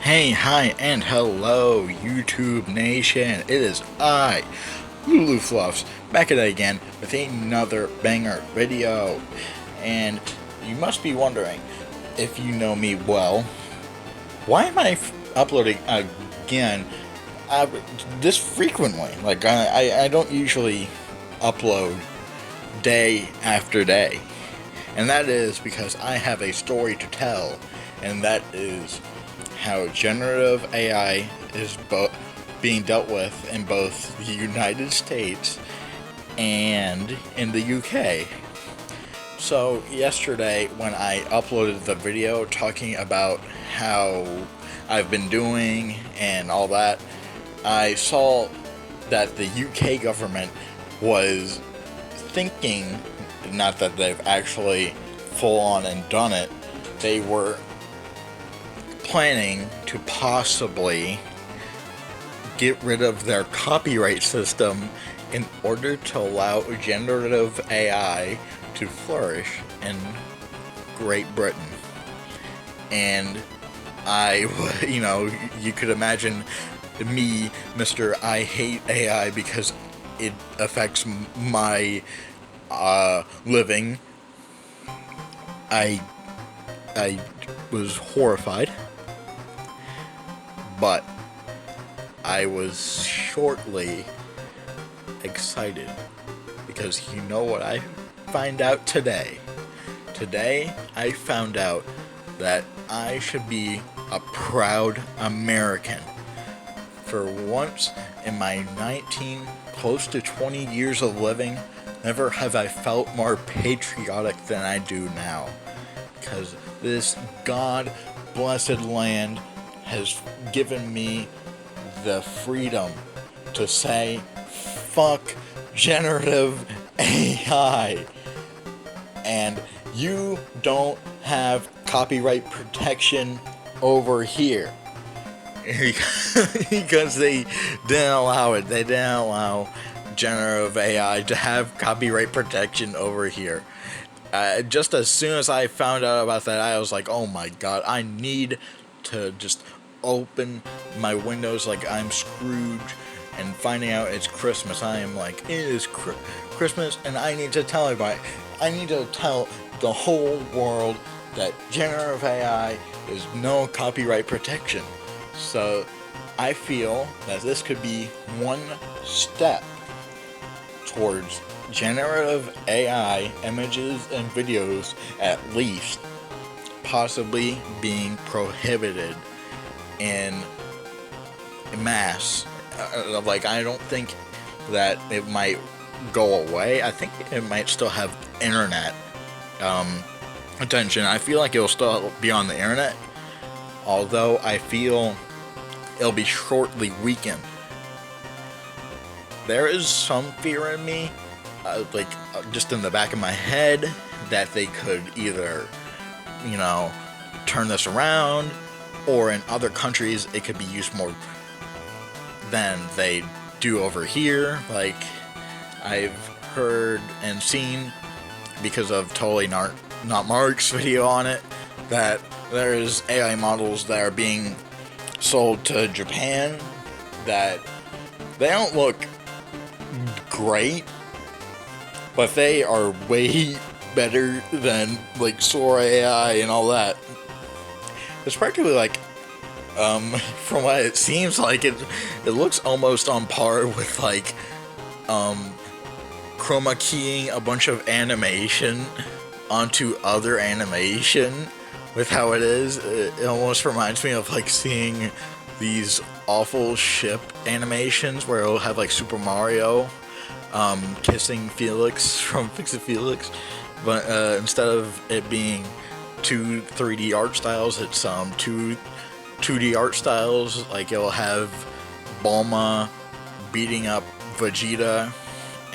Hey, hi, and hello, YouTube Nation. It is I, Lulu Fluffs, back at it again with another banger video. And you must be wondering, if you know me well, why am I uploading again this frequently? Like, I don't usually upload day after day. And that is because I have a story to tell, and that is how generative AI is being dealt with in both the United States and in the UK. So yesterday when I uploaded the video talking about how I've been doing and all that, I saw that the UK government was thinking, not that they've actually full on and done it, they were planning to possibly get rid of their copyright system in order to allow generative AI to flourish in Great Britain. And you could imagine me, Mr. I hate AI because it affects my living. I was horrified, but I was shortly excited because you know what I find out today? Today I found out that I should be a proud American. For once in my 19, close to 20 years of living, never have I felt more patriotic than I do now. Because this God-blessed land has given me the freedom to say, fuck generative AI. And you don't have copyright protection over here. Because they didn't allow it. They didn't allow generative AI to have copyright protection over here. Just as soon as I found out about that, I was like, oh my god, I need to just open my windows like I'm Scrooge and finding out it's Christmas. I am like, it is Christmas and I need to tell everybody. I need to tell the whole world that generative AI is no copyright protection. So I feel that this could be one step towards generative AI images and videos at least possibly being prohibited in mass. I don't think that it might go away. I think it might still have internet attention. I feel like it will still be on the internet, although I feel it'll be shortly weakened. There is some fear in me, just in the back of my head, that they could either, turn this around, or in other countries it could be used more than they do over here. Like, I've heard and seen, because of Totally Not Mark's video on it, that there's AI models that are being sold to Japan that they don't look great, but they are way better than like Sora AI and all that. It's practically like, from what it seems like, it looks almost on par with like chroma keying a bunch of animation onto other animation with how it is. It almost reminds me of like seeing these awful ship animations where it'll have like Super Mario kissing Felix from Fix-It Felix, but instead of it being two 3D art styles, it's two 2D art styles. Like, it'll have Bulma beating up Vegeta,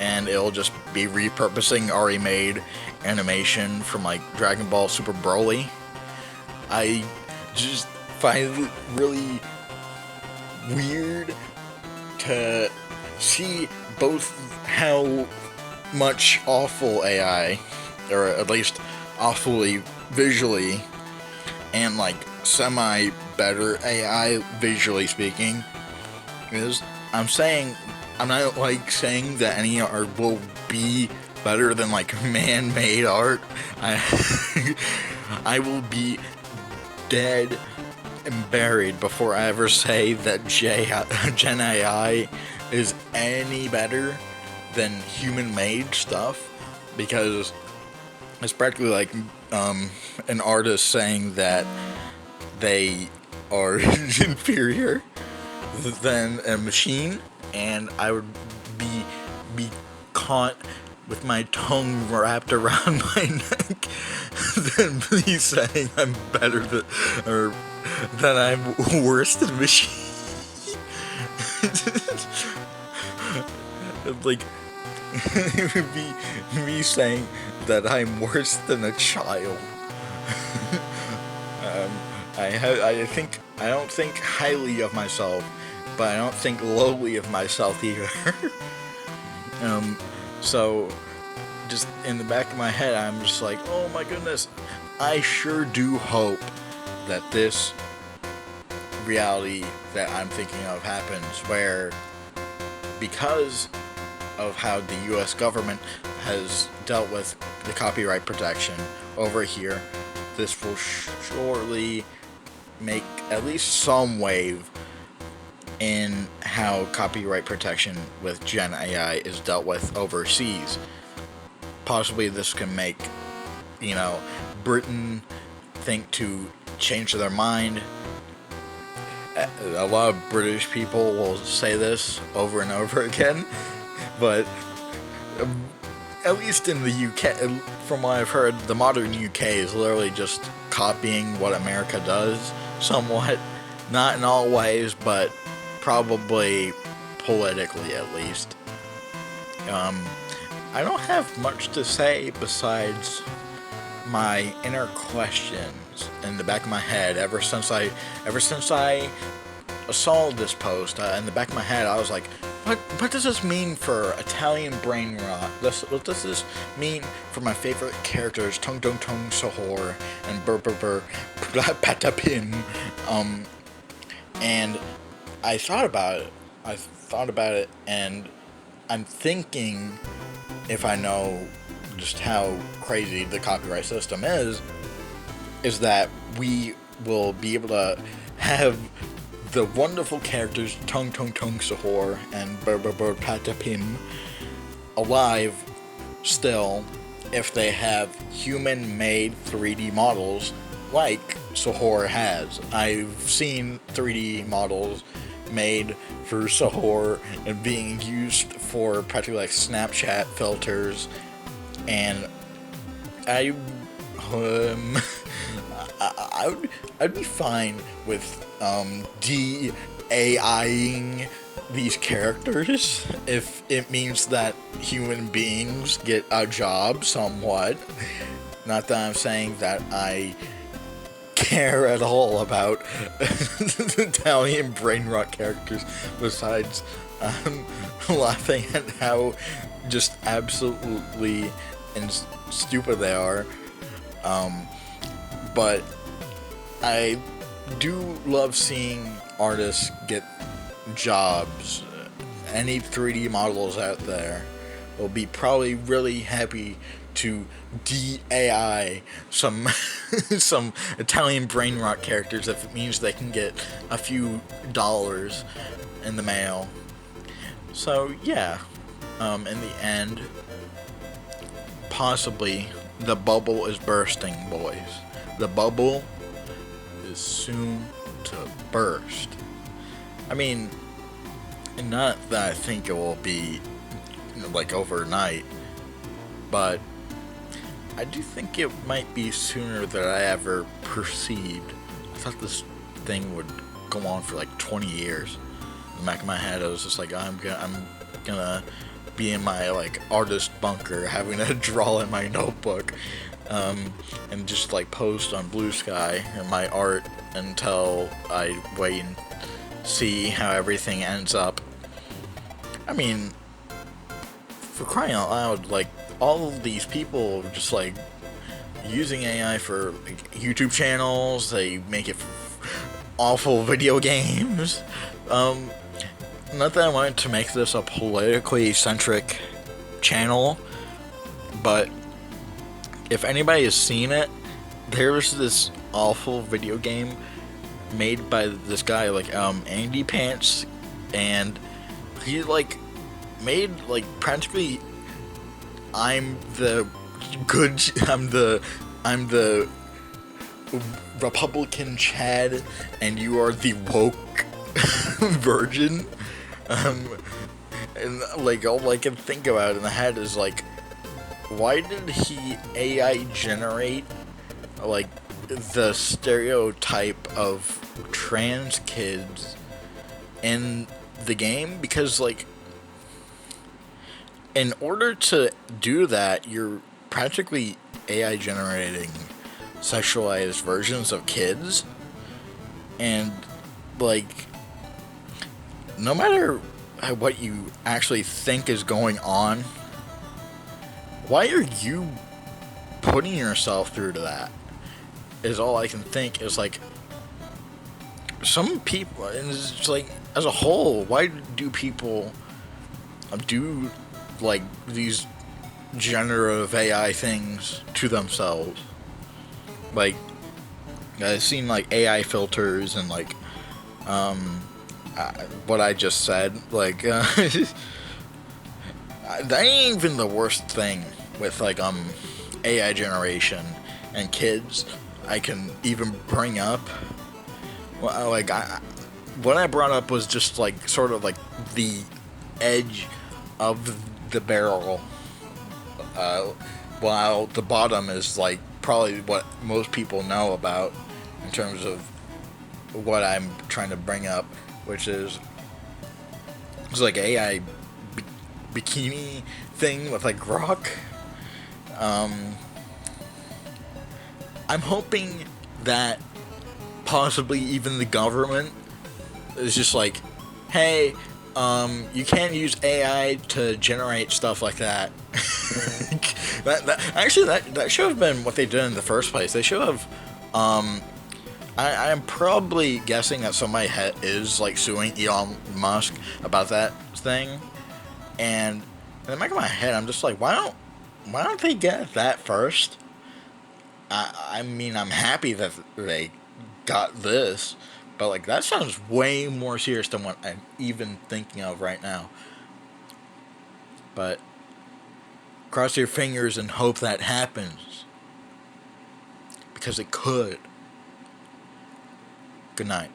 and it'll just be repurposing already made animation from like Dragon Ball Super Broly. I just find it really weird to see both how much awful AI, or at least awfully visually, and like semi better AI, visually speaking, is I'm not like saying that any art will be better than like man-made art. I will be dead and buried before I ever say that Gen AI is any better than human-made stuff, because it's practically like an artist saying that they are inferior than a machine, and I would be caught with my tongue wrapped around my neck than me saying I'm better than, or that I'm worse than a machine. Like, it would be me saying that I'm worse than a child. I don't think highly of myself, but I don't think lowly of myself either. So just in the back of my head, I'm just like, oh my goodness, I sure do hope that this reality that I'm thinking of happens, where because of how the US government has dealt with the copyright protection over here, this will surely make at least some wave in how copyright protection with Gen AI is dealt with overseas. Possibly this can make, Britain think to change their mind. A lot of British people will say this over and over again, but at least in the UK, from what I've heard, the modern UK is literally just copying what America does, somewhat. Not in all ways, but probably politically at least. I don't have much to say besides my inner questions in the back of my head ever since I saw this post. In the back of my head, I was like, what does this mean for Italian brain rot? What does this mean for my favorite characters, Tung Tung Tung Sahor and Bur Bur Bur Patapim? And I thought about it, and I'm thinking, if I know just how crazy the copyright system is that we will be able to have the wonderful characters Tung Tung Tung Sahor and Bur Bur Bur Patapim alive still, if they have human-made 3D models like Sahor has. I've seen 3D models made for Sahor and being used for practically like Snapchat filters, and I'd be fine with de-AIing these characters if it means that human beings get a job somewhat. Not that I'm saying that I care at all about Italian brain rot characters, besides laughing at how just absolutely and stupid they are. But I do love seeing artists get jobs. Any 3D models out there will be probably really happy to de-AI some some Italian brain rot characters if it means they can get a few dollars in the mail. So yeah, in the end, possibly the bubble is bursting, boys. The bubble is soon to burst. I mean, not that I think it will be like overnight, but I do think it might be sooner than I ever perceived. I thought this thing would go on for like 20 years. In the back of my head, I was just like, I'm gonna be in my like artist bunker, having to draw in my notebook, and just like post on Blue Sky and my art until I wait and see how everything ends up. I mean, for crying out loud, like, all of these people just like using AI for like, YouTube channels. They make it awful video games. Not that I wanted to make this a politically centric channel, but if anybody has seen it, there's this awful video game made by this guy, like, Andy Pants, and he, like, made, like, practically, I'm the Republican Chad, and you are the woke virgin. And, like, all I can think about in the head is, like, why did he AI generate, like, the stereotype of trans kids in the game? Because, like, in order to do that, you're practically AI generating sexualized versions of kids, and, like, no matter what you actually think is going on, why are you putting yourself through to that? Is all I can think. Is like, some people, and it's just like, as a whole, why do people do, like, these generative AI things to themselves? Like, I've seen, like, AI filters and, like, what I just said, like, that ain't even the worst thing with, like, AI generation and kids I can even bring up. Well, like, what I brought up was just, like, sort of, like, the edge of the barrel, while the bottom is, like, probably what most people know about in terms of what I'm trying to bring up, which is, it's like AI bikini thing with, like, rock. I'm hoping that possibly even the government is just like, hey, you can't use AI to generate stuff like that. That should have been what they did in the first place. They should have, I'm probably guessing that somebody is, like, suing Elon Musk about that thing, and in the back of my head, I'm just like, why don't they get that first? I mean, I'm happy that they got this, but, like, that sounds way more serious than what I'm even thinking of right now. But cross your fingers and hope that happens, because it could. Good night.